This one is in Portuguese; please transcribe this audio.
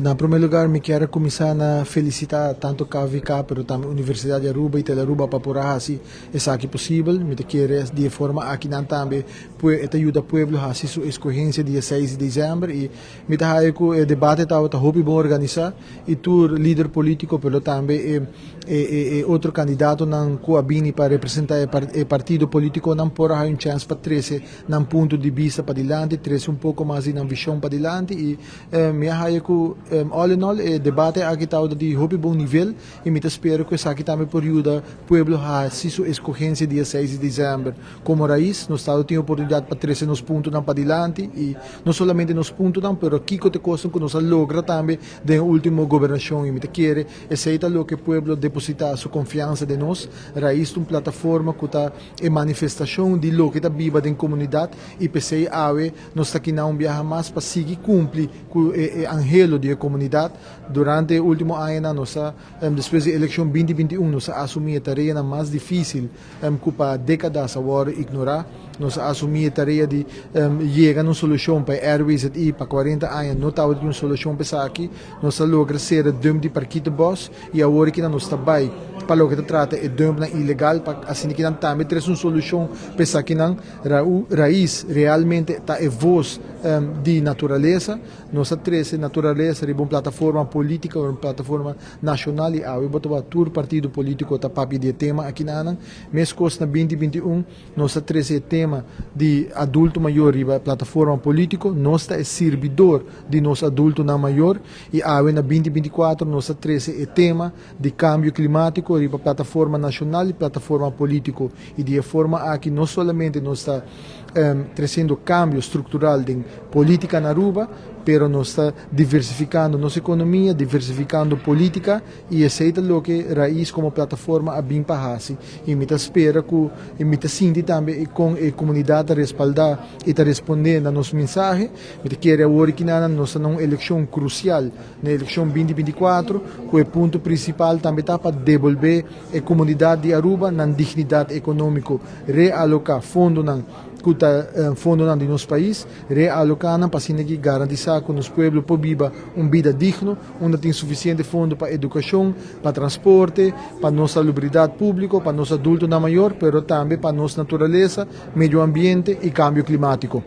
Na primeiro lugar, me quero começar a felicitar tanto a KVK, pero também a Universidade de Aruba e Telaruba para por assim essa aqui possível. Me quero de forma aqui não também ajuda o povo a sua escolhência dia 6 de dezembro e me tá aí com o debate tá hope bom organizar e tu líder político pelo também outro candidato não coabine para representar o partido político não por aí chance para trazer um ponto de vista para diante, trazer pouco mais de visão para diante e me aí com all in all, debate aqui está de hobby bom nível e me espero que isso aqui também por ajuda o povo a sua escolhência dia 6 de dezembro. Como raiz, nós estamos tendo oportunidade para trazer nos pontos para diante e não somente nos pontos, mas aqui que coisa que nós logra também da última governação e me quer aceitar o que o povo depositar sua confiança de nós, raiz de uma plataforma que está em manifestação de lo que está viva da comunidade e pensei ave nós está aqui não viaja mais para seguir cumprir com o angelo de comunidade durante o último ano nossa depois da eleição 2021 nós assumimos a tarefa mais difícil que para décadas agora ignorar nós assumimos a tarefa de chegar a uma solução para Airways e para 40 anos não estava uma solução para isso aqui nós logra ser dom de parquito boss e agora que nós está bem para o que trata é dom ilegal para assim que não também ter uma solução para isso aqui não raiz realmente está é voz de natureza nós traz natureza de uma plataforma política uma plataforma nacional e eu boto todo partido político está papi de tema aqui na mês costa 2021 nós traz o tema de adulto maior e a plataforma político nós é servidor de nosso adulto na maior e na 2024 nós traz o tema de cambio climático e a plataforma nacional e plataforma político e de forma aqui não somente nós está trazendo cambio estrutural de política na Aruba, pero nós está diversificando nossa economia, diversificando política e aceita o que raiz como plataforma a bem para e me espera que e me sinto também com a comunidade respaldar e tá respondendo a nosso mensagem me quer agora que nós uma eleição crucial na eleição 2024 que o ponto principal também está para devolver a comunidade de Aruba na dignidade econômica realocar fundo de nosso país, realocando para garantizar que nosso povo pode viver uma vida digna, onde tem suficiente fundo para educação, para transporte, para nossa salubridade pública, para nosso adulto na maior, mas também para nossa natureza, meio ambiente e cambio climático.